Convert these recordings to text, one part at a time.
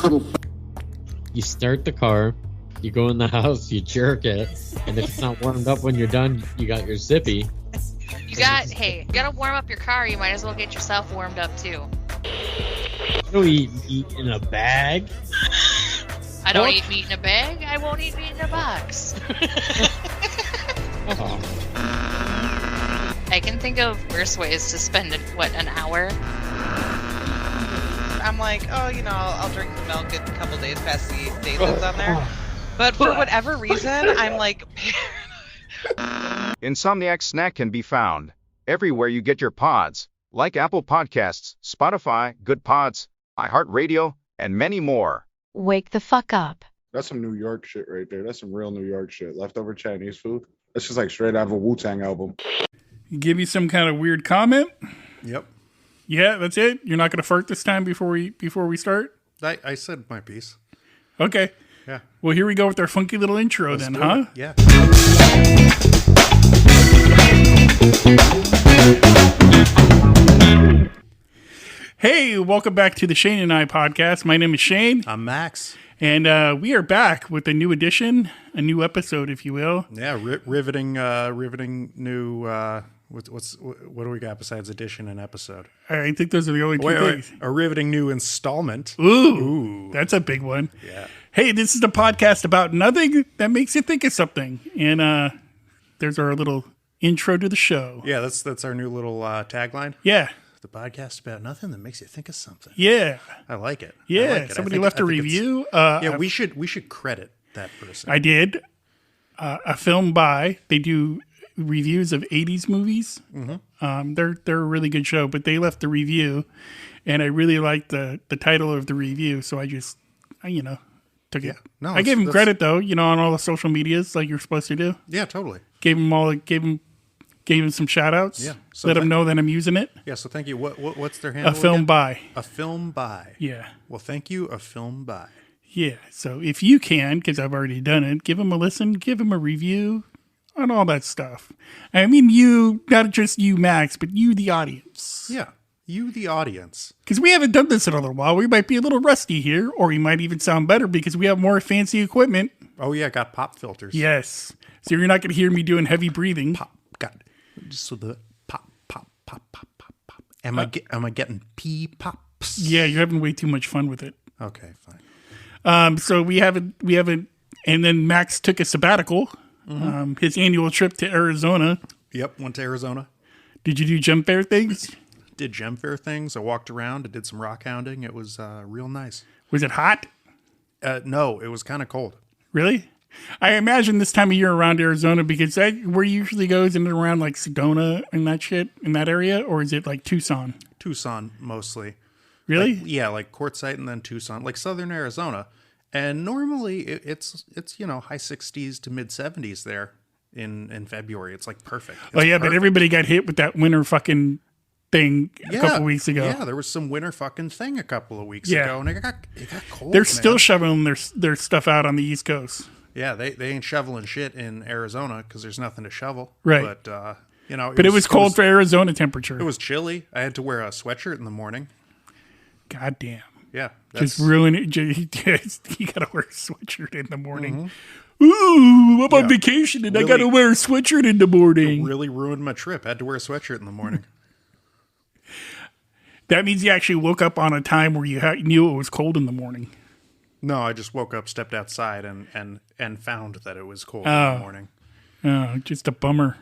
You start the car, you go in the house, you jerk it, and if it's not warmed up when you're done, you got your zippy. You gotta warm up your car. You might as well get yourself warmed up too. You don't eat meat in a bag. I don't eat meat in a bag. I won't eat meat in a box. Oh. I can think of worse ways to spend an hour. I'm like, I'll drink the milk a couple days past the date that's on there. But for whatever reason, I'm like... Insomniac Snack can be found everywhere you get your pods, like Apple Podcasts, Spotify, Good Pods, iHeartRadio, and many more. Wake the fuck up. That's some New York shit right there. That's some real New York shit. Leftover Chinese food. That's just like straight out of a Wu-Tang album. Give you some kind of weird comment? Yep. Yeah, that's it? You're not going to fart this time before we start? I said my piece. Okay. Yeah. Well, here we go with our funky little intro. Let's then, do huh? it. Yeah. Hey, welcome back to the Shayne and I podcast. My name is Shayne. I'm Max. And we are back with a new edition, a new episode, if you will. Yeah, riveting new... What do we got besides edition and episode? I think those are the only two things. A riveting new installment. Ooh, that's a big one. Yeah. Hey, this is the podcast about nothing that makes you think of something. And there's our little intro to the show. Yeah, that's our new little tagline. Yeah. The podcast about nothing that makes you think of something. Yeah. I like it. Yeah. Somebody left a review. We should credit that person. I did. A film by. They do reviews of 80s movies. Mm-hmm. They're a really good show, but they left the review, and I really liked the title of the review, so I just took it. No, I gave him credit though, on all the social medias like you're supposed to do. Yeah, totally. Gave him some shout outs. Yeah. So let them know that I'm using it. Yeah, so thank you. What's their handle? A film again? by. A film by. Yeah. Well, thank you, a film by. Yeah. So if you can, because I've already done it, give them a listen, give them a review on all that stuff. I mean, you, not just you, Max, but you, the audience. Yeah. You, the audience. Because we haven't done this in a little while. We might be a little rusty here, or we might even sound better because we have more fancy equipment. Oh, yeah. Got pop filters. Yes. So you're not going to hear me doing heavy breathing. Pop. Got just so the pop. Am I getting pee pops? Yeah, you're having way too much fun with it. Okay, fine. So we haven't, and then Max took a sabbatical. Mm-hmm. His annual trip to Arizona. Yep, went to Arizona. Did you do gem fair things? Did gem fair things. I walked around. I did some rock hounding. It was real nice. Was it hot? No, it was kind of cold. Really? I imagine this time of year around Arizona, because that where you usually goes in and around like Sedona and that shit in that area, or is it like Tucson? Tucson mostly. Really? Like Quartzsite and then Tucson, like southern Arizona. And normally it's high 60s to mid 70s there in February. It's like perfect. It's perfect. But everybody got hit with that winter fucking thing a couple weeks ago. Yeah, there was some winter fucking thing a couple of weeks ago, and it got cold. They're still shoveling their stuff out on the East Coast. Yeah, they ain't shoveling shit in Arizona because there's nothing to shovel. Right. But it was cold for Arizona temperature. It was chilly. I had to wear a sweatshirt in the morning. God damn. Yeah. Just ruin it. You got to wear a sweatshirt in the morning. Mm-hmm. Ooh, I'm on vacation and really, I got to wear a sweatshirt in the morning. It really ruined my trip. I had to wear a sweatshirt in the morning. That means you actually woke up on a time where you knew it was cold in the morning. No, I just woke up, stepped outside, and found that it was cold in the morning. Oh, just a bummer.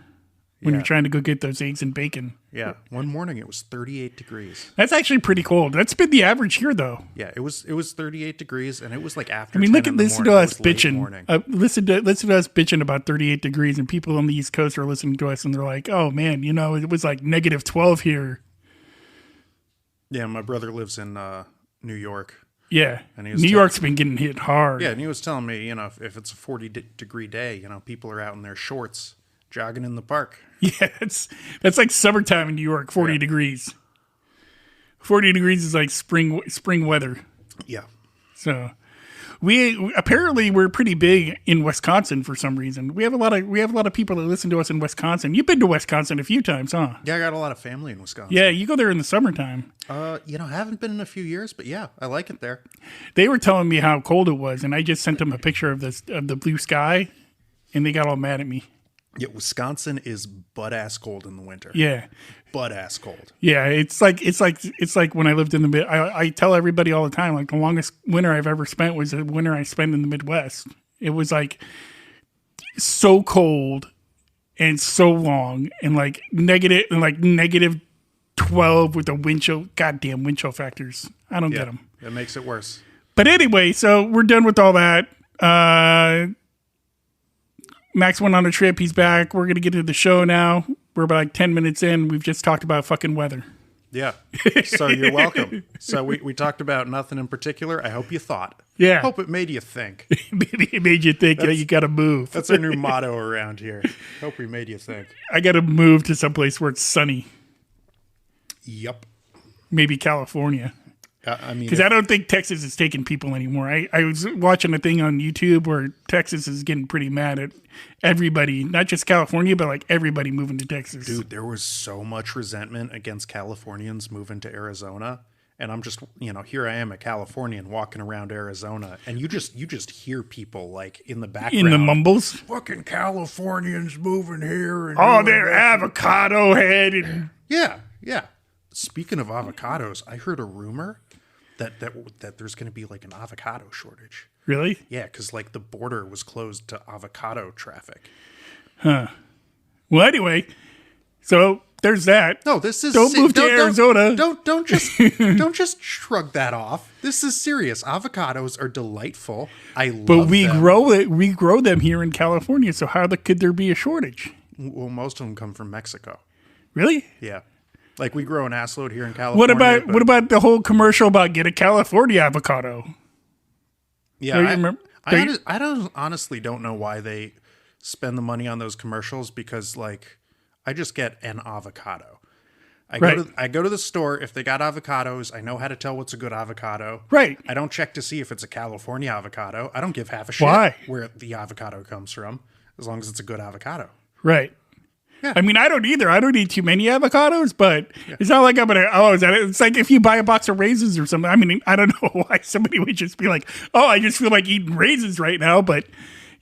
When you're trying to go get those eggs and bacon. Yeah. One morning it was 38 degrees. That's actually pretty cold. That's been the average here, though. Yeah, it was 38 degrees, and it was like after. Listen to us bitching. Listen to us bitching about 38 degrees, and people on the East Coast are listening to us, and they're like, "Oh man, it was like negative 12 here." Yeah, my brother lives in New York. Yeah, and New York's been getting hit hard. Yeah, and he was telling me, if it's a 40-degree day, people are out in their shorts jogging in the park. Yeah, that's like summertime in New York. 40 degrees. 40 degrees is like spring weather. Yeah. So, we're pretty big in Wisconsin for some reason. We have a lot of people that listen to us in Wisconsin. You've been to Wisconsin a few times, huh? Yeah, I got a lot of family in Wisconsin. Yeah, you go there in the summertime. I haven't been in a few years, but yeah, I like it there. They were telling me how cold it was, and I just sent them a picture of the blue sky, and they got all mad at me. Yeah, Wisconsin is butt-ass cold in the winter. Yeah. Butt-ass cold. Yeah, it's like when I lived in the mid. I tell everybody all the time, like the longest winter I've ever spent was the winter I spent in the Midwest. It was like so cold and so long, and like negative 12 with the goddamn wind chill factors. I don't get them. It makes it worse. But anyway, so we're done with all that. Max went on a trip. He's back. We're gonna get into the show now. We're about like 10 minutes in. We've just talked about fucking weather. Yeah. So you're welcome. So we talked about nothing in particular. I hope you thought. Yeah. Hope it made you think. Maybe it made you think you got to move. That's our new motto around here. Hope we made you think. I got to move to someplace where it's sunny. Yep. Maybe California. I mean, because I don't think Texas is taking people anymore. I was watching a thing on YouTube where Texas is getting pretty mad at everybody, not just California, but like everybody moving to Texas. Dude, there was so much resentment against Californians moving to Arizona. And I'm just, here I am, a Californian walking around Arizona, and you just hear people like in the background. In the mumbles? Fucking Californians moving here. And they're avocado headed. Yeah. Speaking of avocados, I heard a rumor that there's going to be like an avocado shortage. Really? Yeah, because like the border was closed to avocado traffic. Huh. Well, anyway, so there's that. No, this is don't move to Arizona. Don't just shrug that off. This is serious. Avocados are delightful. But we grow them here in California. So how could there be a shortage? Well, most of them come from Mexico. Really? Yeah. Like we grow an assload here in California. What about the whole commercial about get a California avocado? Yeah, I don't honestly don't know why they spend the money on those commercials, because like I just get an avocado. I go to the store. If they got avocados, I know how to tell what's a good avocado. Right. I don't check to see if it's a California avocado. I don't give half a shit where the avocado comes from, as long as it's a good avocado. Right. Yeah. I mean, I don't either. I don't eat too many avocados, but it's not like I'm going to, it's like if you buy a box of raisins or something. I mean, I don't know why somebody would just be like, I just feel like eating raisins right now. But,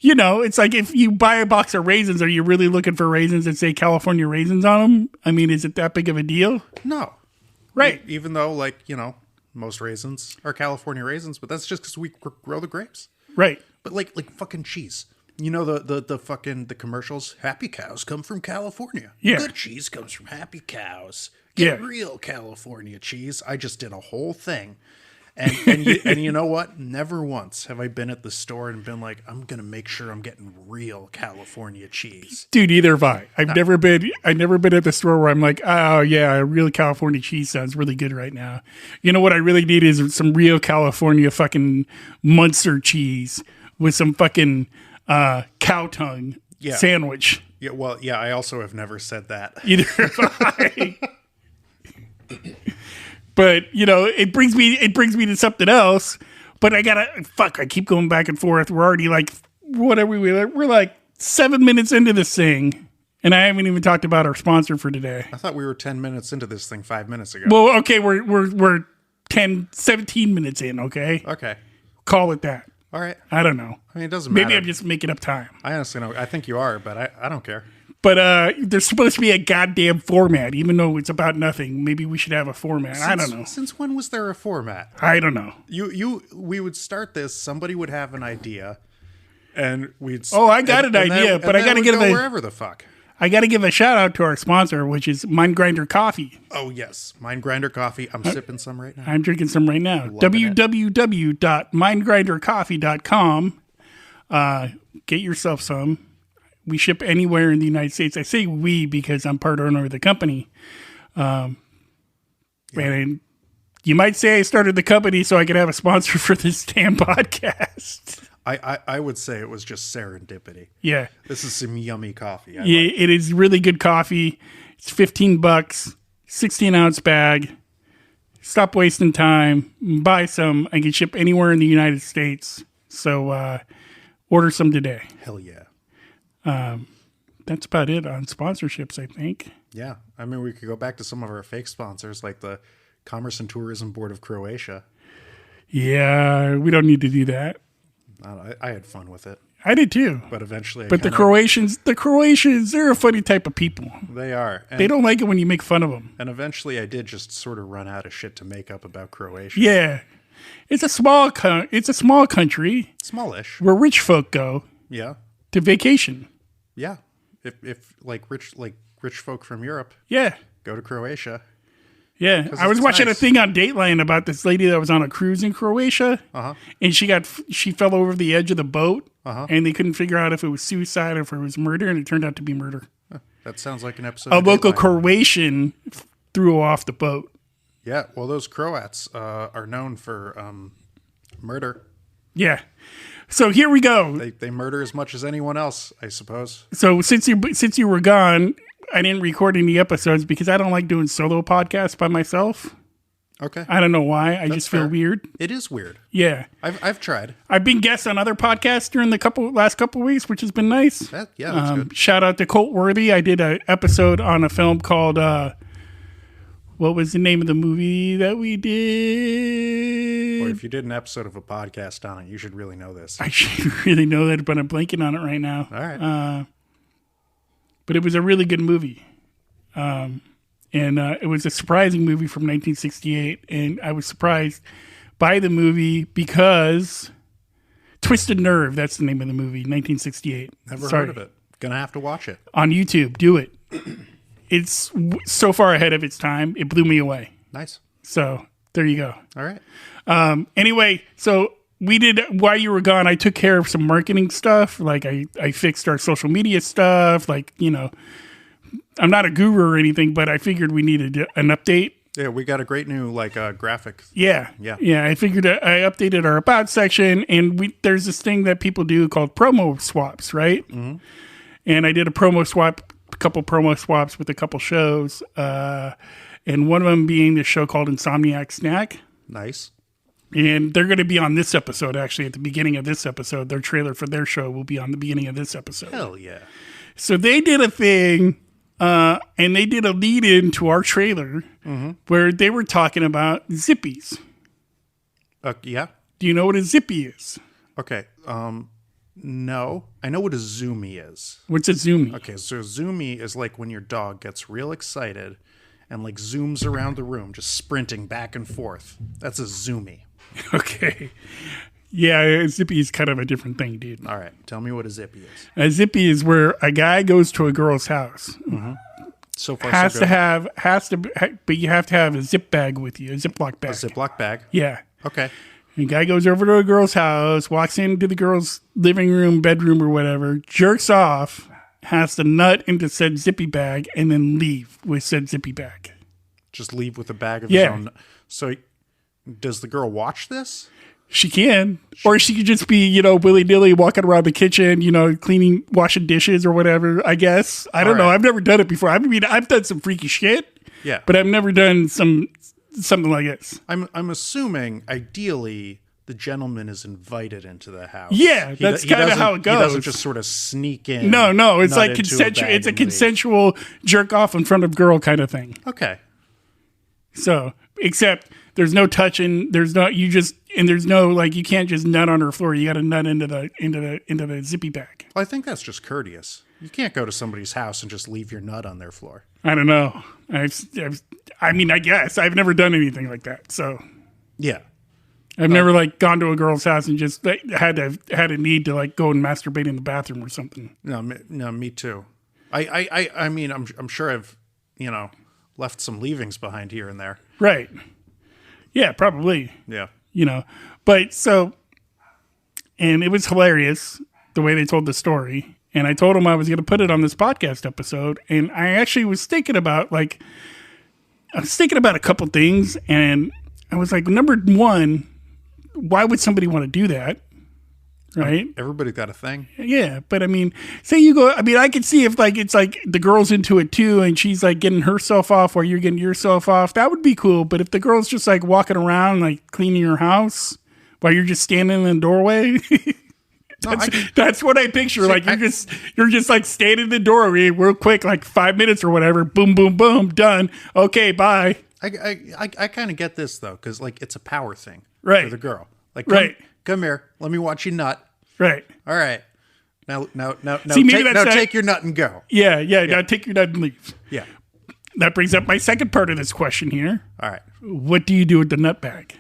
it's like if you buy a box of raisins, are you really looking for raisins that say California raisins on them? I mean, is it that big of a deal? No. Right. Even though, like, most raisins are California raisins, but that's just because we grow the grapes. Right. But like fucking cheese. The commercials, happy cows come from California. Yeah. Good cheese comes from happy cows. Get real California cheese. I just did a whole thing. And you know what? Never once have I been at the store and been like, I'm going to make sure I'm getting real California cheese. Dude, either have I. I've never been at the store where I'm like, oh yeah, real California cheese sounds really good right now. You know what I really need is some real California fucking Munster cheese with some fucking cow tongue sandwich. Yeah, well, yeah, I also have never said that. Either have I. But, it brings me to something else. But I keep going back and forth. We're already like, we're like 7 minutes into this thing. And I haven't even talked about our sponsor for today. I thought we were 10 minutes into this thing 5 minutes ago. Well, okay, we're 17 minutes in, okay? Okay. Call it that. All right. I don't know. I mean, it doesn't matter. Maybe I'm just making up time. I honestly know. I think you are, but I don't care. But there's supposed to be a goddamn format, even though it's about nothing. Maybe we should have a format. I don't know. Since when was there a format? I don't know. We would start this. Somebody would have an idea, and we'd. I got an idea, but I got to get wherever the fuck. I got to give a shout out to our sponsor, which is Mind Grinder Coffee. Oh yes, Mind Grinder Coffee. I'm sipping some right now. I'm drinking some right now. www.mindgrindercoffee.com. Get yourself some. We ship anywhere in the United States. I say we because I'm part owner of the company. And you might say I started the company so I could have a sponsor for this damn podcast. I would say it was just serendipity. Yeah. This is some yummy coffee. It is really good coffee. It's $15, 16-ounce bag. Stop wasting time. Buy some. I can ship anywhere in the United States. So order some today. Hell yeah. That's about it on sponsorships, I think. Yeah. I mean, we could go back to some of our fake sponsors like the Commerce and Tourism Board of Croatia. Yeah, we don't need to do that. I had fun with it. I did too. But eventually... the Croatians, they're a funny type of people. They are. They don't like it when you make fun of them. And eventually I did just sort of run out of shit to make up about Croatia. Yeah. It's a small country. Smallish. Where rich folk go. Yeah. To vacation. Yeah. If like rich folk from Europe. Yeah. Go to Croatia. Yeah, I was watching a thing on Dateline about this lady that was on a cruise in Croatia, and she fell over the edge of the boat, and they couldn't figure out if it was suicide or if it was murder, and it turned out to be murder. That sounds like an episode. A of local Dateline. Croatian threw her off the boat. Yeah, well, those Croats are known for murder. Yeah. So here we go. They murder as much as anyone else, I suppose. So since you were gone, I didn't record any episodes because I don't like doing solo podcasts by myself. Okay. I don't know why. I That's just feel fair. weird. It is weird. Yeah. I've tried. I've been guest on other podcasts during the last couple of weeks, which has been nice. That's good. Shout out to Colt Worthy. I did an episode on a film called what was the name of the movie that we did? Boy, if you did an episode of a podcast on it, you should really know this. I should really know that, but I'm blanking on it right now. All right. But it was a really good movie. And it was a surprising movie from 1968. And I was surprised by the movie because Twisted Nerve, that's the name of the movie, 1968. Never heard of it. Gonna have to watch it. On YouTube, do it. It's so far ahead of its time. It blew me away. Nice. So there you go. All right. Anyway, so we did, while you were gone, I took care of some marketing stuff. Like I fixed our social media stuff. Like, I'm not a guru or anything, but I figured we needed an update. Yeah, we got a great new graphic. Yeah. I figured I updated our about section, and there's this thing that people do called promo swaps, right? Mm-hmm. And I did a couple promo swaps with a couple shows, and one of them being the show called Insomniac Snack. Nice. And they're going to be on this episode, actually, at the beginning of this episode. Their trailer for their show will be on the beginning of this episode. Hell yeah. So they did a thing, and they did a lead-in to our trailer where they were talking about zippies. Yeah. Do you know what a zippy is? Okay. No. I know what a zoomie is. What's a zoomie? Okay, so a zoomie is like when your dog gets real excited and zooms around the room, just sprinting back and forth. That's a zoomie. Okay. Yeah, a zippy is kind of a different thing, dude. All right. Tell me what a zippy is. A zippy is where a guy goes to a girl's house. Mm-hmm. So far, but you have to have a zip bag with you, a Ziploc bag. A Ziploc bag? Yeah. Okay. And guy goes over to a girl's house, walks into the girl's living room, bedroom, or whatever, jerks off, has to nut into said zippy bag, and then leave with said zippy bag. Just leave with a bag of his own. So does the girl watch this? She can. Or she could just be, willy-nilly walking around the kitchen, cleaning, washing dishes or whatever, I guess. I don't know. I've never done it before. I mean, I've done some freaky shit. Yeah. But I've never done something like this. I'm assuming, ideally, the gentleman is invited into the house. Yeah, that's kind of how it goes. He doesn't just sort of sneak in. No, it's like consensual. It's a consensual jerk off in front of girl kind of thing. Okay. So, except there's no touching. There's no you can't just nut on her floor. You got to nut into the zippy bag. Well, I think that's just courteous. You can't go to somebody's house and just leave your nut on their floor. I don't know. I guess I've never done anything like that. So yeah. I've never gone to a girl's house and just had a need to go and masturbate in the bathroom or something. No, me too. I mean, I'm sure I've left some leavings behind here and there. Right. Yeah, probably. Yeah. But so, and it was hilarious the way they told the story. And I told them I was going to put it on this podcast episode. And I actually was thinking about a couple things. And I was like, number one, why would somebody want to do that? Right? Everybody's got a thing. Yeah. But I mean, say you go, I could see if it's the girl's into it too. And she's getting herself off while you're getting yourself off. That would be cool. But if the girl's just walking around, cleaning her house while you're just standing in the doorway. That's what I picture. Like you're just like standing in the doorway real quick, like 5 minutes or whatever. Boom, boom, boom, done. Okay, bye. I kind of get this though, because like it's a power thing, right? For the girl, like come here, let me watch you nut. Right. All right. Now, See, take your nut and go. Yeah. Now take your nut and leave. Yeah. That brings up my second part of this question here. All right. What do you do with the nut bag?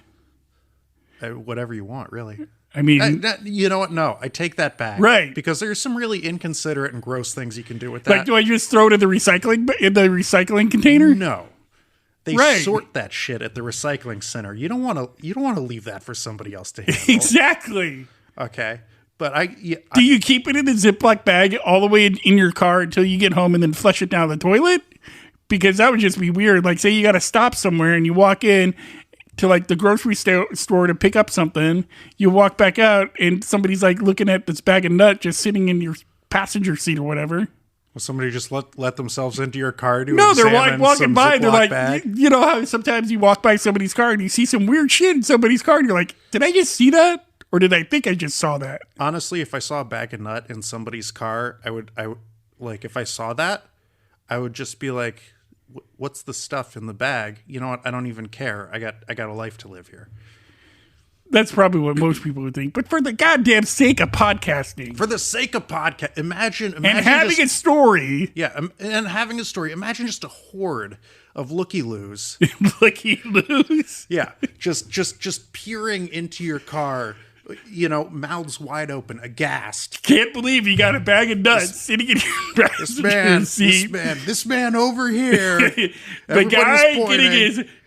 Whatever you want, really. I mean, you know what? No, I take that back. Right. Because there's some really inconsiderate and gross things you can do with that. Like, do I just throw it in the recycling container? No. They sort that shit at the recycling center. You don't want to leave that for somebody else to handle. Exactly. Okay. But do you keep it in the Ziploc bag all the way in your car until you get home and then flush it down the toilet? Because that would just be weird. Like, say you got to stop somewhere and you walk in to like the grocery store to pick up something. You walk back out and somebody's like looking at this bag of nut just sitting in your passenger seat or whatever. Will somebody just let themselves into your car to No, they're walking by. They're like, bag? You know how sometimes you walk by somebody's car and you see some weird shit in somebody's car and you're like, did I just see that? Or did I think I just saw that? Honestly, if I saw a bag of nut in somebody's car, I would like, if I saw that, I would just be like, what's the stuff in the bag? You know what? I don't even care. I got a life to live here. That's probably what most people would think. But for the goddamn sake of podcasting. For the sake of podcast, imagine and having a story. Yeah, and having a story. Imagine just a horde of looky-loos. Looky-loos? Yeah, just peering into your car, you know, mouths wide open, aghast. Can't believe you got a bag of nuts sitting in your passenger seat. This man over here. The guy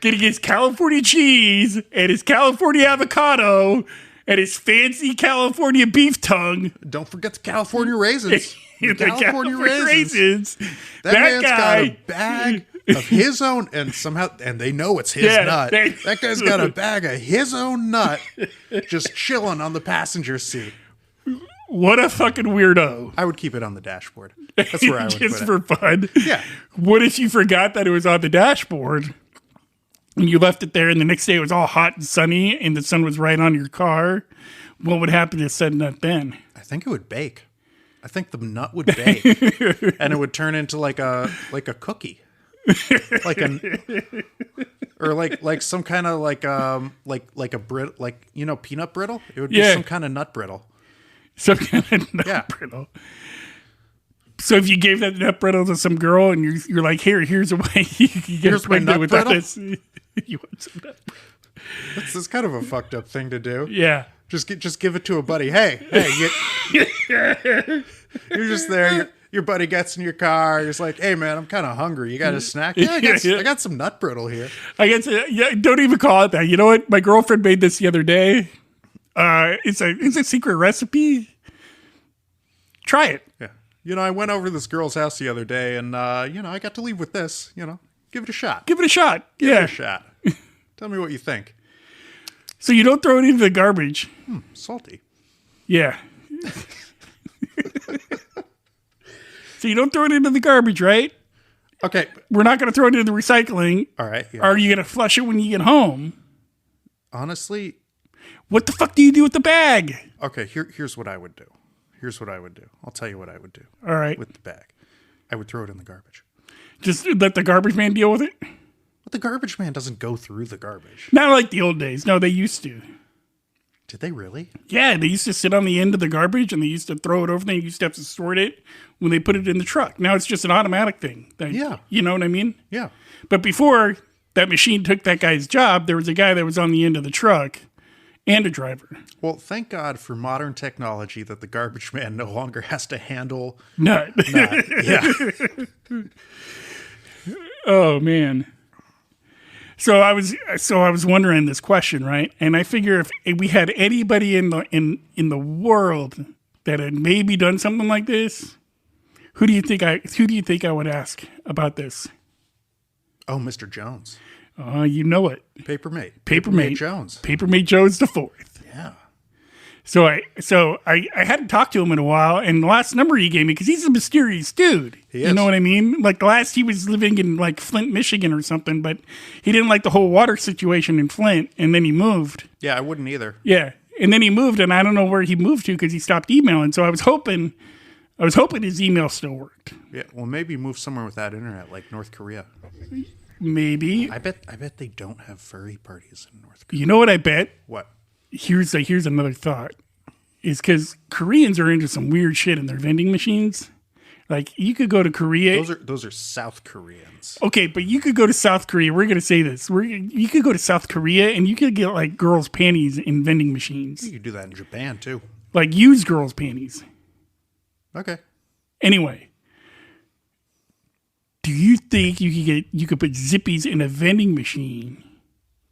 getting his California cheese and his California avocado and his fancy California beef tongue. Don't forget the California raisins. The California raisins. That man's got a bag of his own, and they know it's his nut. That guy's got a bag of his own nut just chilling on the passenger seat. What a fucking weirdo. I would keep it on the dashboard. That's where I would put it. Just for fun? Yeah. What if you forgot that it was on the dashboard and you left it there and the next day it was all hot and sunny and the sun was right on your car? What would happen to said nut then? I think it would bake. I think the nut would bake and it would turn into like a cookie. Like some kind of like a brittle, like, you know, peanut brittle. It would be some kind of nut brittle. Some kind of nut brittle. So if you gave that nut brittle to some girl and you're like, here's a way you can get pregnant with this. You want some nut brittle? That's kind of a fucked up thing to do. Yeah. Just give it to a buddy. Hey, you're just there. Your buddy gets in your car. He's like, "Hey, man, I'm kind of hungry. You got a snack?" Yeah, I got some nut brittle here. Don't even call it that. You know what? My girlfriend made this the other day. It's a secret recipe. Try it. Yeah. You know, I went over to this girl's house the other day, and you know, I got to leave with this. You know, give it a shot. Give it a shot. Give it a shot. Tell me what you think. So you don't throw it into the garbage. Salty. Yeah. So you don't throw it into the garbage, right? Okay. We're not going to throw it into the recycling. All right. Yeah. Are you going to flush it when you get home? Honestly. What the fuck do you do with the bag? Okay, here's what I would do. I'll tell you what I would do. All right. With the bag. I would throw it in the garbage. Just let the garbage man deal with it? But the garbage man doesn't go through the garbage. Not like the old days. No, they used to. Did they really? Yeah, they used to sit on the end of the garbage and they used to throw it over. They used to have to sort it when they put it in the truck. Now it's just an automatic thing. Yeah. You know what I mean? Yeah. But before that machine took that guy's job, there was a guy that was on the end of the truck and a driver. Well, thank God for modern technology that the garbage man no longer has to handle nut. Yeah. Oh, man. So I was wondering this question, right? And I figure if we had anybody in the world that had maybe done something like this, who do you think I would ask about this? Oh, Mr. Jones. You know it. Papermate Jones. Papermate Jones the fourth. Yeah. So I hadn't talked to him in a while, and the last number he gave me, because he's a mysterious dude. He is. You know what I mean? Like the last he was living in like Flint, Michigan or something, but he didn't like the whole water situation in Flint, and then he moved. Yeah, I wouldn't either. Yeah. And then he moved, and I don't know where he moved to because he stopped emailing. So I was hoping his email still worked. Yeah, well, maybe move somewhere without internet, like North Korea. Maybe. I bet they don't have furry parties in North Korea. You know what I bet? What? Here's another thought. Is because Koreans are into some weird shit in their vending machines. Like, you could go to Korea. Those are South Koreans. Okay, but you could go to South Korea. We're going to say this. You could go to South Korea and you could get, like, girls' panties in vending machines. You could do that in Japan, too. Like, used girls' panties. Okay. Anyway, do you think you could put zippies in a vending machine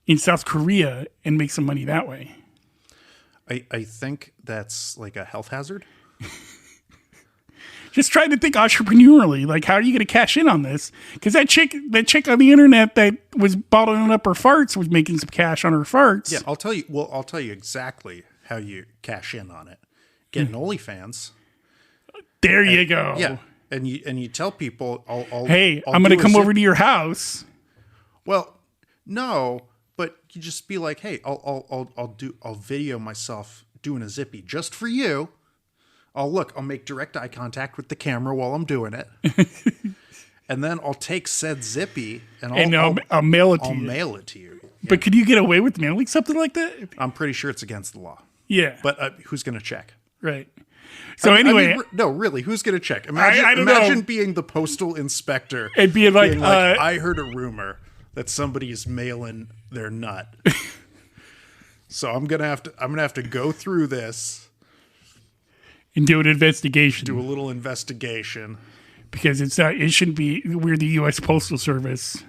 in South Korea and make some money that way? I think that's like a health hazard. Just trying to think entrepreneurially, like, how are you going to cash in on this? Because that chick on the internet that was bottling up her farts was making some cash on her farts. Yeah, I'll tell you exactly how you cash in on it. Get an OnlyFans. There you go. Yeah, and you tell people, I'm going to come over to your house. Well, no, but you just be like, hey, I'll video myself doing a zippy just for you. I'll make direct eye contact with the camera while I'm doing it. And then I'll take said zippy and I'll mail it to you. I'll mail it to you. But could you get away with mailing something like that? I'm pretty sure it's against the law. Yeah. But who's going to check? Right. So anyway. No, really, who's going to check? I don't know. Imagine being the postal inspector. And being like, I heard a rumor that somebody is mailing their nut. So I'm going to have to go through this. And do an investigation. Do a little investigation. Because it shouldn't be, we're the U.S. Postal Service.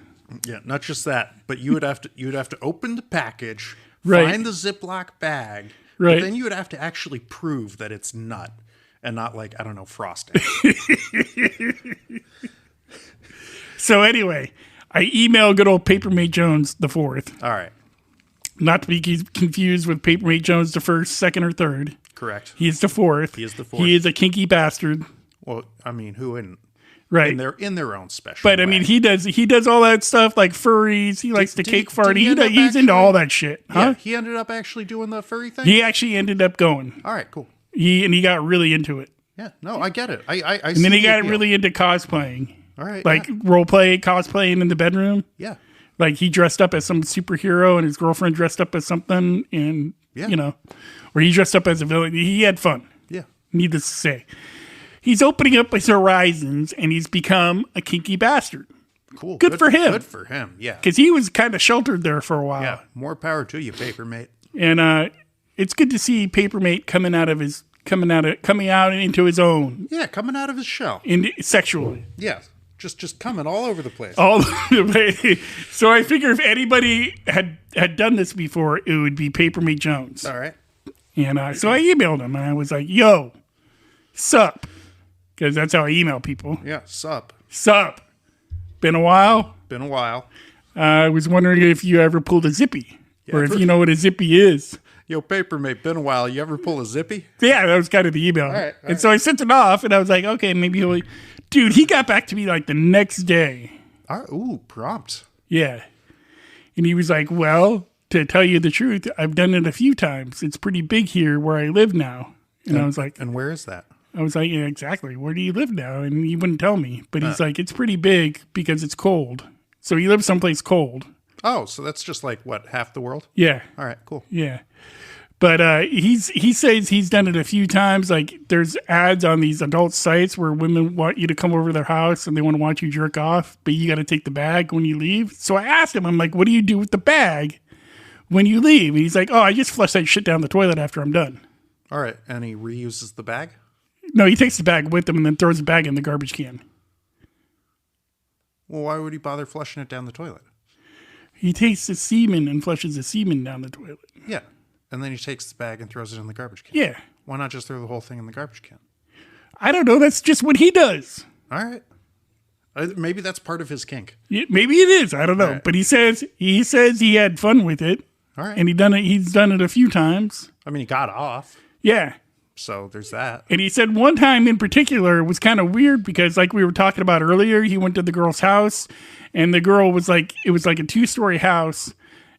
Yeah, not just that, but you would have to open the package, right. Find the Ziploc bag, right. But then you would have to actually prove that it's nut and not like, I don't know, frosting. So anyway, I emailed good old Papermate Jones the 4th. All right. Not to be confused with Papermate Jones the 1st, 2nd, or 3rd. Correct. He is the 4th. He is a kinky bastard. Well, I mean, who isn't? Right. In their own special But way. I mean, he does all that stuff like furries. He likes to cake fart. He's into all that shit. Huh? Yeah, he ended up actually doing the furry thing? He actually ended up going. All right, cool. He got really into it. Yeah, no, I get it. I and then he got really into cosplaying. All right. Like role play, cosplaying in the bedroom. Yeah. Like he dressed up as some superhero and his girlfriend dressed up as something and, or he dressed up as a villain. He had fun. Yeah. Needless to say. He's opening up his horizons and he's become a kinky bastard. Cool. Good for him. Good for him, yeah. Because he was kind of sheltered there for a while. Yeah, more power to you, Papermate. And it's good to see Papermate coming out into his own. Yeah, coming out of his shell. Sexually. Yeah. Just coming all over the place. All over the place. So I figure if anybody had done this before, it would be Papermate Jones. All right. And so I emailed him and I was like, yo, sup. Because that's how I email people. Yeah, sup. Sup. Been a while? Been a while. I was wondering if you ever pulled a zippy. Or if you know what a zippy is. Yo, Papermate, been a while. You ever pull a zippy? Yeah, that was kind of the email. All right. So I sent it off and I was like, okay, maybe he'll... Dude, he got back to me like the next day. Ooh, prompt. Yeah. And he was like, well, to tell you the truth, I've done it a few times. It's pretty big here where I live now. And I was like... And where is that? I was like, yeah, exactly. Where do you live now? And he wouldn't tell me. But he's like, it's pretty big because it's cold. So he lives someplace cold. Oh, so that's just like, what, half the world? Yeah. All right, cool. Yeah. But he says he's done it a few times. Like there's ads on these adult sites where women want you to come over to their house and they want to watch you jerk off, but you got to take the bag when you leave. So I asked him, I'm like, what do you do with the bag when you leave? And he's like, oh, I just flush that shit down the toilet after I'm done. All right. And he reuses the bag? No, he takes the bag with him and then throws the bag in the garbage can. Well, why would he bother flushing it down the toilet? He takes the semen and flushes the semen down the toilet. Yeah. And then he takes the bag and throws it in the garbage can. Yeah. Why not just throw the whole thing in the garbage can? I don't know. That's just what he does. All right. Maybe that's part of his kink. Yeah, maybe it is. I don't know. Right. But he says he had fun with it. All right. And he's done it a few times. I mean, he got off. Yeah. So there's that. And he said one time in particular was kind of weird because like we were talking about earlier, he went to the girl's house and the girl was like, it was like a 2-story house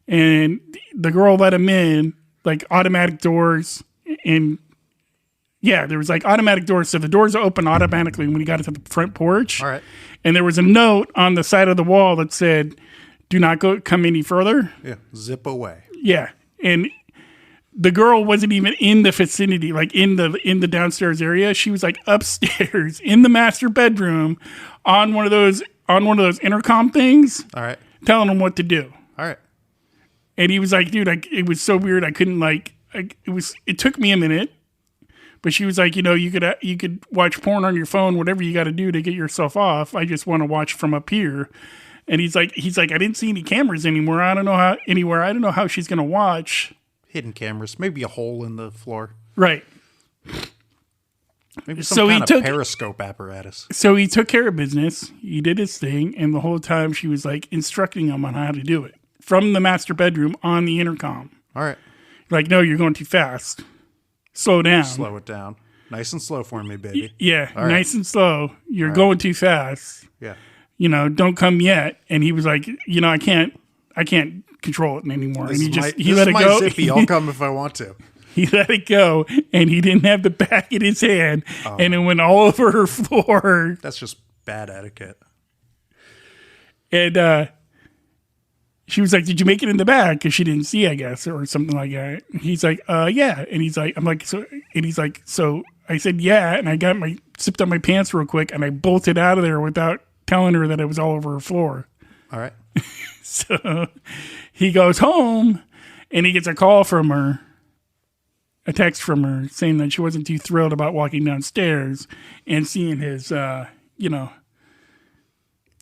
and the girl let him in like automatic doors, and there was like automatic doors, so the doors open automatically when you got to the front porch. All right. And there was a note on the side of the wall that said, "Do not come any further." Yeah, zip away. Yeah, and the girl wasn't even in the vicinity, like in the downstairs area. She was like upstairs in the master bedroom on one of those intercom things. All right. Telling him what to do. All right. And he was like, dude, it was so weird. I couldn't it took me a minute, but she was like, you could watch porn on your phone, whatever you got to do to get yourself off. I just want to watch from up here. And he's like, I didn't see any cameras anywhere. I don't know how she's going to watch. Hidden cameras, maybe a hole in the floor. Right. Maybe some kind of periscope apparatus. So he took care of business. He did his thing. And the whole time she was like instructing him on how to do it from the master bedroom on the intercom. All right. Like, no, you're going too fast. Slow down. Slow it down. Nice and slow for me, baby. Yeah. All right. Nice and slow. You're going too fast. Yeah. Don't come yet. And he was like, I can't control it anymore. And he let it go. Zippy. I'll come if I want to. He let it go, and he didn't have the back in his hand, and it went all over her floor. That's just bad etiquette. And she was like, "Did you make it in the back?" Because she didn't see, I guess, or something like that. He's like, "Yeah," and he's like, "I'm like, so," and he's like, "So." I said, "Yeah," and I zipped up my pants real quick, and I bolted out of there without telling her that it was all over her floor. All right. So he goes home, and he gets a call from her. A text from her saying that she wasn't too thrilled about walking downstairs and seeing his,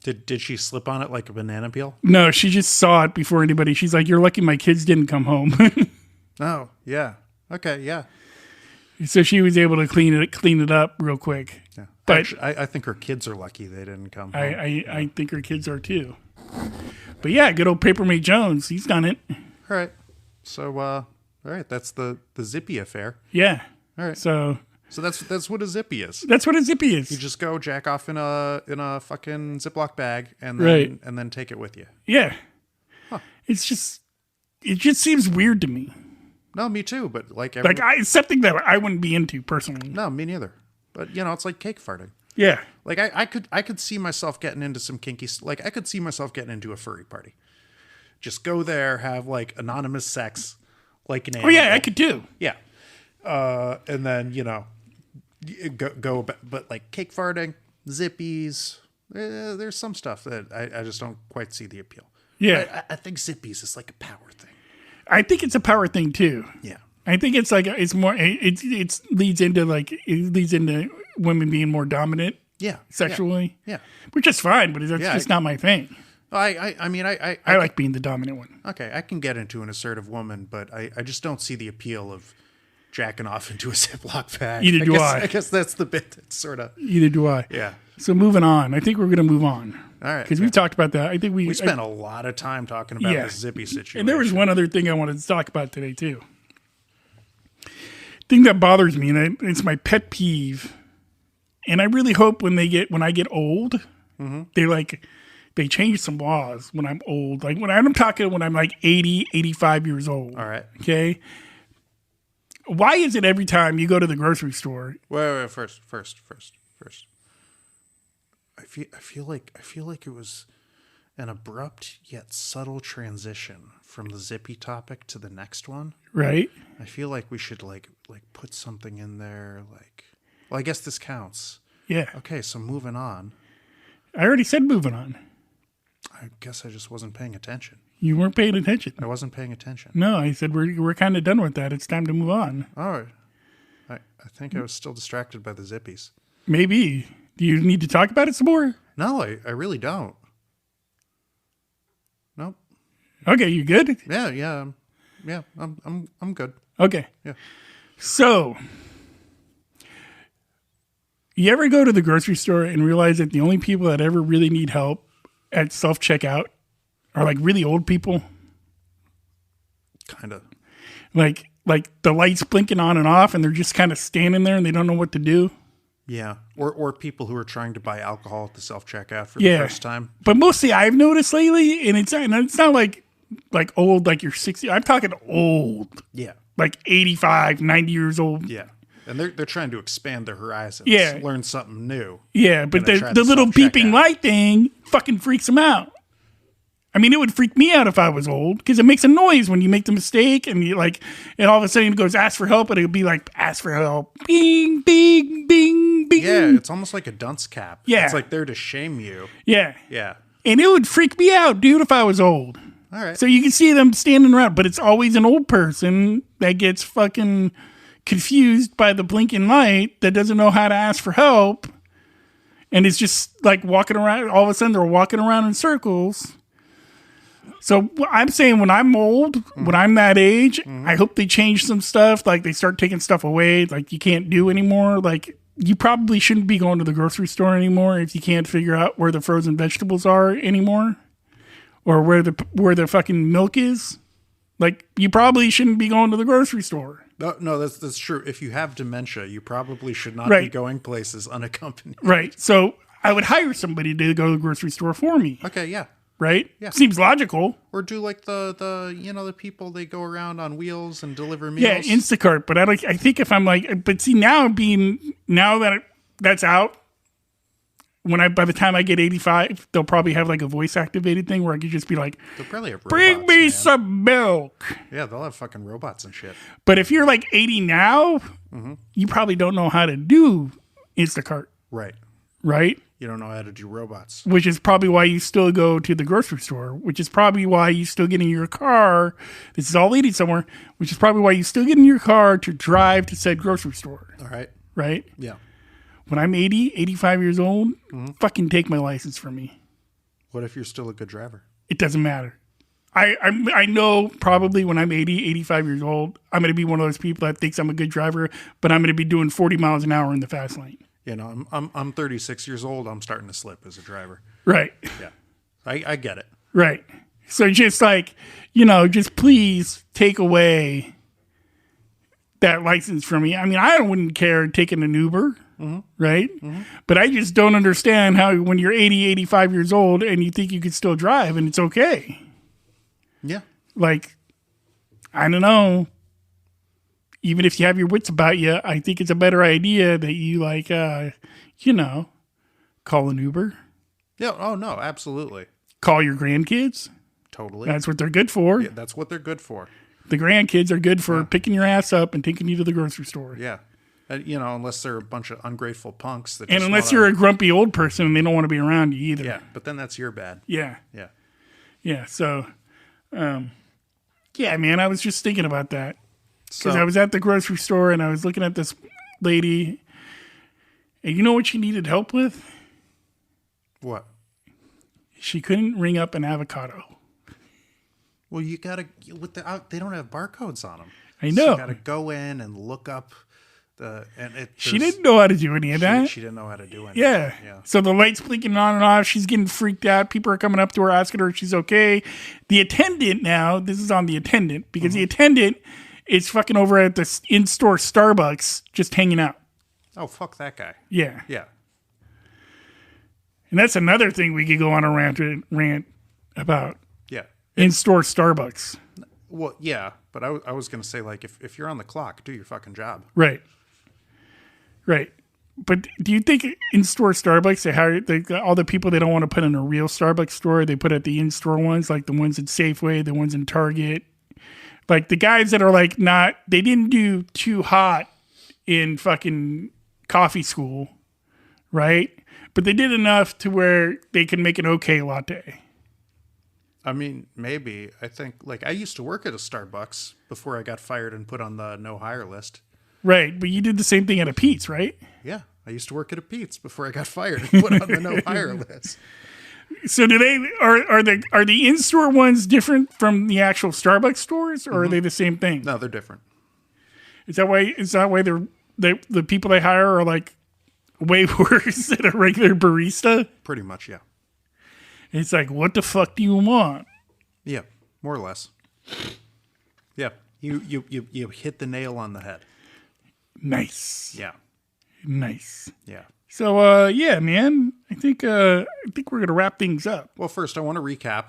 Did she slip on it like a banana peel? No, she just saw it before anybody. She's like, "You're lucky my kids didn't come home." Oh, yeah. Okay, yeah. So she was able to clean it up real quick. Yeah. But actually, I think her kids are lucky they didn't come home. I think her kids are too. But yeah, good old Papermate Jones. He's done it. All right. So, all right. That's the Zippy affair. Yeah. All right. So that's what a Zippy is. That's what a Zippy is. You just go jack off in a fucking Ziploc bag and then take it with you. Yeah. Huh. It just seems weird to me. No, me too. But it's something that I wouldn't be into personally. No, me neither. But it's like cake farting. Yeah. Like I could see myself getting into some kinky. Like I could see myself getting into a furry party. Just go there, have like anonymous sex, like an animal. Oh yeah, I could too. Yeah. And then go, but like cake farting, zippies. There's some stuff that I just don't quite see the appeal. Yeah. I think zippies is like a power thing. I think it's a power thing too. Yeah. I think it's like it leads into women being more dominant. Yeah. Sexually. Yeah. Which is fine, but that's just not my thing. I like being the dominant one. Okay, I can get into an assertive woman, but I just don't see the appeal of jacking off into a Ziploc bag. Either do I. I guess that's the bit that's sort of... Either do I. Yeah. So moving on. I think we're going to move on. All right. Because we've talked about that. I think we spent a lot of time talking about this Zippy situation. And there was one other thing I wanted to talk about today, too. Thing that bothers me, and it's my pet peeve, and I really hope when I get old, they change some laws when I'm old. Like when I'm like 80, 85 years old. All right. Okay. Why is it every time you go to the grocery store? Wait, first. I feel like it was an abrupt yet subtle transition from the Zippy topic to the next one. Right. I feel like we should like put something in there. Well, I guess this counts. Yeah. Okay, so moving on. I already said moving on. I guess I just wasn't paying attention. You weren't paying attention. I wasn't paying attention. No, I said we're kind of done with that. It's time to move on. All right. I think I was still distracted by the Zippies. Maybe. Do you need to talk about it some more? No, I really don't. Nope. Okay, you good? Yeah. I'm good. Okay. Yeah. So, you ever go to the grocery store and realize that the only people that ever really need help at self-checkout are like really old people? Kind of. Like the lights blinking on and off and they're just kind of standing there and they don't know what to do? Yeah. Or people who are trying to buy alcohol at the self-checkout for the first time. But mostly I've noticed lately, and it's not like old, like you're 60. I'm talking old. Yeah. like 85, 90 years old. Yeah. And they're trying to expand their horizons. Yeah. Learn something new. Yeah, but And they try the to little beeping self-checkout. light thing fucking freaks them out. I mean, it would freak me out if I was old because it makes a noise when you make the mistake and you like, and all of a sudden it goes ask for help, and it'll be like ask for help, bing, bing, bing, bing. Yeah, it's almost like a dunce cap. Yeah. It's like there to shame you. Yeah, Yeah. and it would freak me out, dude, if I was old. All right. So you can see them standing around, but it's always an old person that gets fucking confused by the blinking light that doesn't know how to ask for help, and it's just like walking around. All of a sudden, they're walking around in circles. So I'm saying when I'm old, when I'm that age, I hope they change some stuff. Like they start taking stuff away, like you can't do anymore. Like you probably shouldn't be going to the grocery store anymore if you can't figure out where the frozen vegetables are anymore, or where the fucking milk is. Like you probably shouldn't be going to the grocery store. No, that's true. If you have dementia, you probably should not be Right. going places unaccompanied. Right. So I would hire somebody to go to the grocery store for me. Okay, yeah. Right? Yeah. Seems logical. Or do like the the people they go around on wheels and deliver meals. Yeah, Instacart. But I think if I'm like, but see now that that's out, by the time I get 85, they'll probably have like a voice activated thing where I could just be like, They'll probably have robots, bring me man. some milk. Yeah, they'll have fucking robots and shit. But if you're like 80 now, you probably don't know how to do Instacart, Right. right? You don't know how to do robots. Which is probably why you still go to the grocery store, which is probably why you still get in your car. This is all leading somewhere, which is probably why you still get in your car to drive to said grocery store, All right. right? Yeah. When I'm 80, 85 years old, fucking take my license from me. What if you're still a good driver? It doesn't matter. I know probably when I'm 80, 85 years old, I'm going to be one of those people that thinks I'm a good driver, but I'm going to be doing 40 miles an hour in the fast lane. You know, I'm 36 years old. I'm starting to slip as a driver. Right. Yeah. I get it. Right. So just like, just please take away that license from me. I mean, I wouldn't care taking an Uber, right? But I just don't understand how when you're 80, 85 years old and you think you could still drive and it's okay. Yeah. Like, I don't know. Even if you have your wits about you, I think it's a better idea that you call an Uber, Yeah. Oh no, absolutely. call your grandkids. Totally. That's what they're good for. Yeah, that's what they're good for. The grandkids are good for picking your ass up and taking you to the grocery store. Yeah. Unless they're a bunch of ungrateful punks that And just unless wanna- you're a grumpy old person and they don't want to be around you either. Yeah, but then that's your bad. Yeah. Yeah. Yeah. So, yeah, man, I was just thinking about that. So Because I was at the grocery store and I was looking at this lady. And you know what she needed help with? what? She couldn't ring up an avocado. Well, you gotta they don't have barcodes on them. I So know. you gotta go in and look up She didn't know how to do any of that. She didn't know how to do anything. Yeah. Yeah. So the light's blinking on and off. She's getting freaked out. People are coming up to her asking her if she's okay. The attendant now, this is on the attendant, because the attendant is fucking over at the in-store Starbucks just hanging out. Oh, fuck that guy. Yeah. Yeah. And that's another thing we could go on a rant about. Yeah. In-store Starbucks. Well, yeah, but I was gonna say, like, if you're on the clock, do your fucking job. Right. Right. But do you think in-store Starbucks, they hire all the people they don't want to put in a real Starbucks store, they put at the in-store ones, like the ones at Safeway, the ones in Target, like the guys that are like they didn't do too hot in fucking coffee school, right? But they did enough to where they can make an okay latte. I mean, maybe. I think, like, I used to work at a Starbucks before I got fired and put on the no hire list. Right. But you did the same thing at a Pete's, right? Yeah, I used to work at a Pete's before I got fired and put on the no hire list. So do they are the in-store ones different from the actual Starbucks stores, or are they the same thing? No, they're different. Is that why the people they hire are like way worse than a regular barista? Pretty much, yeah. It's like, what the fuck do you want? Yeah, more or less. Yeah, you hit the nail on the head. Nice. Yeah, Nice. yeah. So yeah, man. I think we're gonna wrap things up. Well, first I want to recap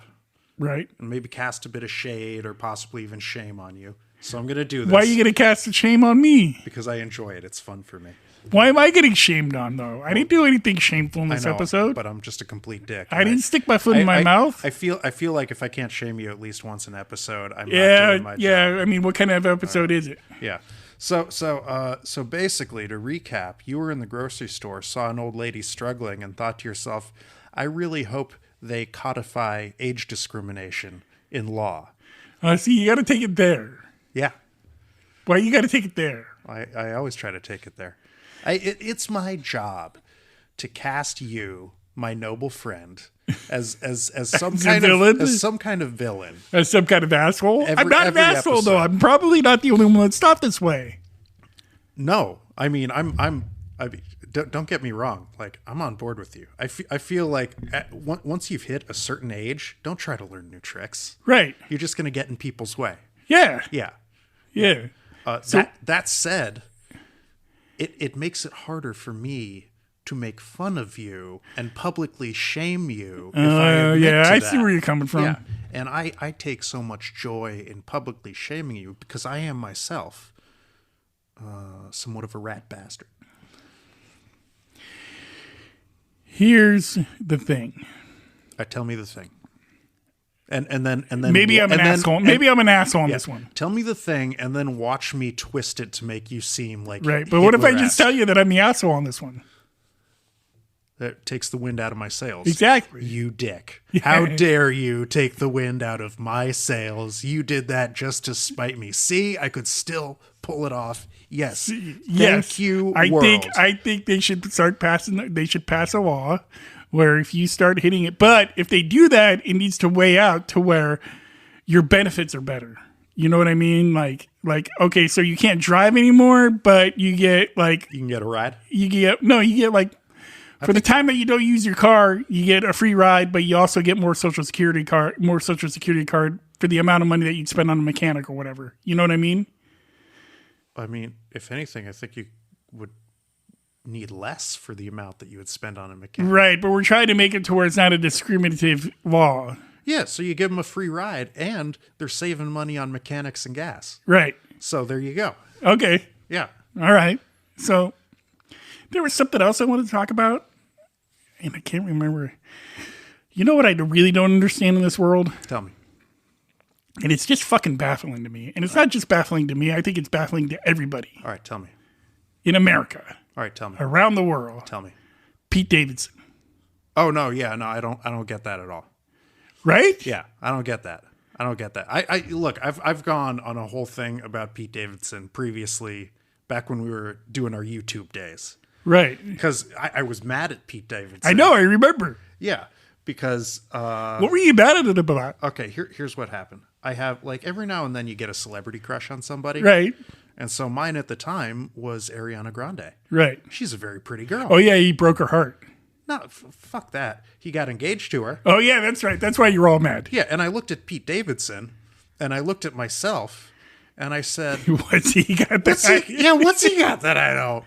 Right. and maybe cast a bit of shade or possibly even shame on you. So I'm going to do this. Why are you going to cast the shame on me? Because I enjoy it. It's fun for me. Why am I getting shamed on, though? I didn't do anything shameful in this episode. But I'm just a complete dick. I didn't stick my foot in my mouth. I feel like if I can't shame you at least once an episode, I'm not doing my job. Yeah. I mean, what kind of episode is it? Yeah. So basically, to recap, you were in the grocery store, saw an old lady struggling, and thought to yourself, I really hope they codify age discrimination in law. See, you got to take it there. Yeah. Why you got to take it there? I always try to take it there. It's my job to cast you, my noble friend, as some kind villain? as some kind of villain, as some kind of asshole. I'm not an asshole episode. though. I'm probably not the only one that's thought this way. No, I mean don't get me wrong. Like I'm on board with you. I feel like once you've hit a certain age, don't try to learn new tricks. Right. You're just gonna get in people's way. Yeah. Yeah. Yeah. That said, it makes it harder for me to make fun of you and publicly shame you. I see where you're coming from. Yeah. And I take so much joy in publicly shaming you because I am myself somewhat of a rat bastard. Here's the thing. Tell me the thing. And then maybe I'm an asshole. Maybe I'm an asshole on this one. Tell me the thing, and then watch me twist it to make you seem like right. But what if I just tell you that I'm the asshole on this one? That takes the wind out of my sails. Exactly. You dick! How dare you take the wind out of my sails? You did that just to spite me. See, I could still pull it off. Yes. Thank you. I think they should start passing. They should pass a law where if you start hitting it, but if they do that, it needs to weigh out to where your benefits are better. You know what I mean? Like, okay, so you can't drive anymore, but you get like you can get a ride. You get like for the time that you don't use your car, you get a free ride, but you also get more social security card for the amount of money that you'd spend on a mechanic or whatever. You know what I mean? I mean, if anything, I think you would need less for the amount that you would spend on a mechanic. Right, but we're trying to make it to where it's not a discriminative law. Yeah, so you give them a free ride, and they're saving money on mechanics and gas. Right. So there you go. Okay. Yeah. All right. So there was something else I wanted to talk about, and I can't remember. You know what I really don't understand in this world? Tell me. And it's just fucking baffling to me. And it's not just baffling to me. I think it's baffling to everybody. All right, tell me. In America. All right, tell me. Around the world. Tell me. Pete Davidson. Oh no, yeah, no, I don't get that at all. Right? Yeah, I don't get that. I look, I've gone on a whole thing about Pete Davidson previously, back when we were doing our YouTube days. Right. Because I was mad at Pete Davidson. I know, I remember. Yeah, because what were you mad at it about? Okay, here's what happened. I have, like, every now and then you get a celebrity crush on somebody. Right. And so mine at the time was Ariana Grande. Right. She's a very pretty girl. Oh, yeah, he broke her heart. No, fuck that. He got engaged to her. Oh, yeah, that's right. That's why you're all mad. Yeah, and I looked at Pete Davidson, and I looked at myself, and I said... What's he got that what's he got that I don't?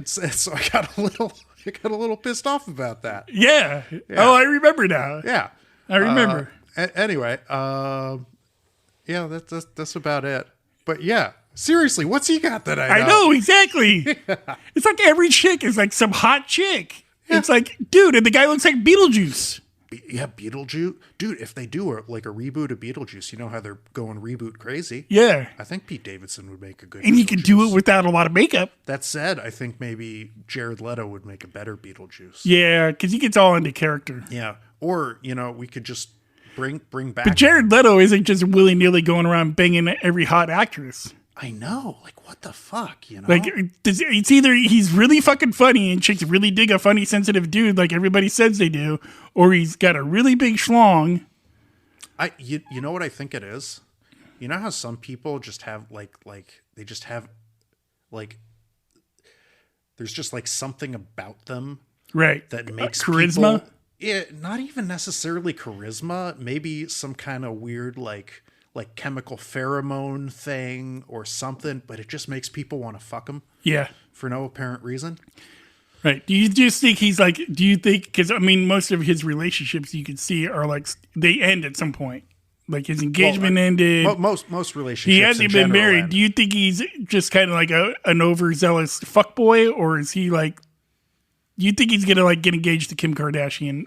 So I got a little pissed off about that. Yeah. Oh, I remember now. Yeah. I remember. Anyway, yeah, that's about it. But yeah, seriously, what's he got that I know, exactly. It's like every chick is like some hot chick. Yeah. It's like, dude, and the guy looks like Beetlejuice. Yeah, Beetlejuice. Dude, if they do a reboot of Beetlejuice, you know how they're going reboot crazy? Yeah. I think Pete Davidson would make a good And he could do it without a lot of makeup. That said, I think maybe Jared Leto would make a better Beetlejuice. Yeah, because he gets all into character. Yeah. Or, we could just bring back... But Jared Leto isn't just willy-nilly going around banging every hot actress. I know. Like, what the fuck, Like, it's either he's really fucking funny and chicks really dig a funny, sensitive dude like everybody says they do, or he's got a really big schlong. You know what I think it is? You know how some people just have, they just have, there's just, something about them. Right. That makes charisma? People, yeah, not even necessarily charisma. Maybe some kind of weird, like chemical pheromone thing or something, but it just makes people want to fuck him. Yeah. For no apparent reason. Right. Do you just think because most of his relationships you can see are they end at some point. Like his engagement ended. Most relationships. He hasn't been married. Do you think he's just kind of like an overzealous fuckboy, or is he like? Do you think he's gonna like get engaged to Kim Kardashian?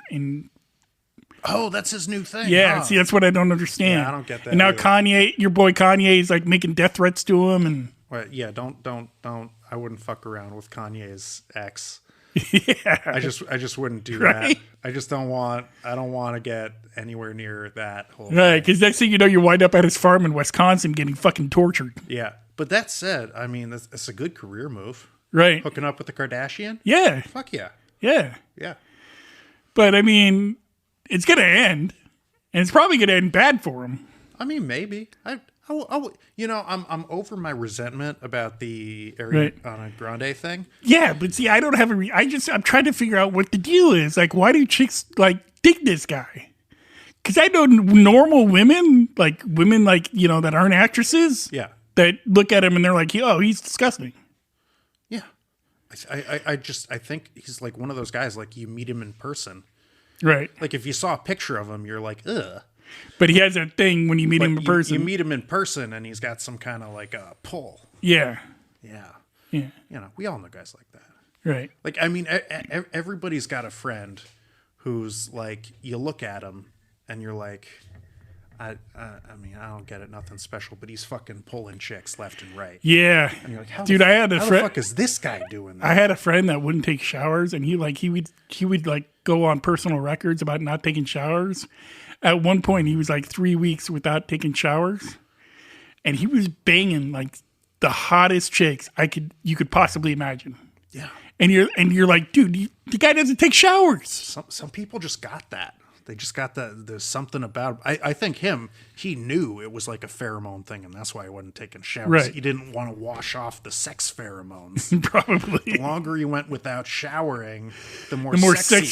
Oh, that's his new thing. Yeah, huh? See, that's what I don't understand. Yeah, I don't get that. And now either. Kanye, your boy Kanye, is like making death threats to him, and well, yeah, don't. I wouldn't fuck around with Kanye's ex. yeah, I just wouldn't do Right? that. I don't want to get anywhere near that whole Right, thing. because next thing you know, you wind up at his farm in Wisconsin getting fucking tortured. Yeah, but that said, I mean, it's a good career move. Right. Hooking up with the Kardashian? Yeah. Fuck yeah. Yeah. Yeah. But I mean, it's gonna end, and it's probably gonna end bad for him. I mean, maybe. I'm over my resentment about the Ariana Grande thing. Yeah, but see, I don't have I'm trying to figure out what the deal is. Like, why do chicks like dig this guy? Because I know normal women, like that aren't actresses, Yeah. that look at him and they're like, "Oh, he's disgusting." Yeah. I think he's like one of those guys. Like you meet him in person, Right. like if you saw a picture of him, you're like, ugh. But he has that thing when you meet him in person. You meet him in person, and he's got some kind of like a pull. Yeah. Yeah. Yeah. We all know guys like that. Right. Like, I mean, everybody's got a friend who's like, you look at him, and you're like, I mean, I don't get it, nothing special, but he's fucking pulling chicks left and right. Yeah. And you're like, how Dude, I had a how friend. the fuck is this guy doing that? I had a friend that wouldn't take showers, and he would like go on personal records about not taking showers. At one point, he was like 3 weeks without taking showers, and he was banging like the hottest chicks you could possibly imagine. Yeah. And you're like, dude, the guy doesn't take showers. Some people just got that. They just got there's something about him. I think he knew it was like a pheromone thing, and that's why he wasn't taking showers. Right. He didn't want to wash off the sex pheromones. Probably. The longer he went without showering, the more sexy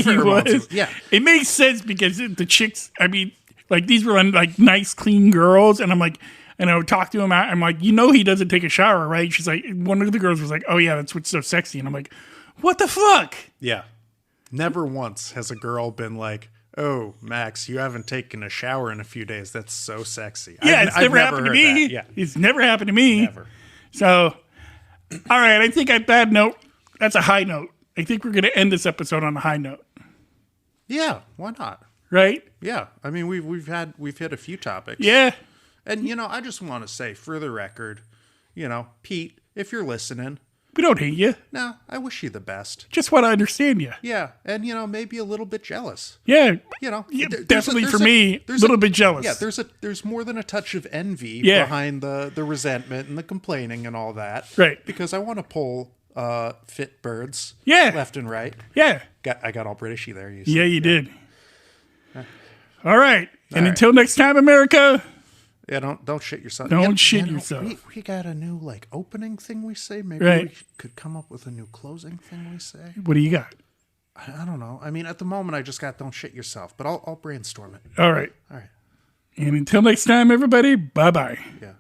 he was. Yeah. It makes sense because the chicks, I mean, like these were like nice, clean girls. And I'm like, and I would talk to him. I'm like, he doesn't take a shower, right? She's like, one of the girls was like, oh yeah, that's what's so sexy. And I'm like, what the fuck? Yeah. Never once has a girl been like, oh, Max, you haven't taken a shower in a few days. That's so sexy. Yeah, it's never happened to me. That. Yeah. It's never happened to me. Never. So, all right, I think at that note, that's a high note. I think we're going to end this episode on a high note. Yeah, why not? Right? Yeah. I mean, we've hit a few topics. Yeah. And, I just want to say, for the record, Pete, if you're listening, We don't hate you. no, I wish you the best. Just want to understand you. Yeah. And, maybe a little bit jealous. Yeah. Yeah, Definitely for me, a little bit jealous. Yeah, there's more than a touch of envy Yeah. behind the resentment and the complaining and all that. Right. Because I want to pull fit birds Yeah. left and right. Yeah. I got all Britishy there. You Yeah, you did. All right. And right. until next time, America. Yeah, don't shit yourself. Don't shit yourself. We got a new opening thing we say. Maybe Right. we could come up with a new closing thing we say. What do you got? I don't know. I mean, at the moment, I just got don't shit yourself, but I'll brainstorm it. All right. All right. And until next time, everybody, bye-bye. Yeah.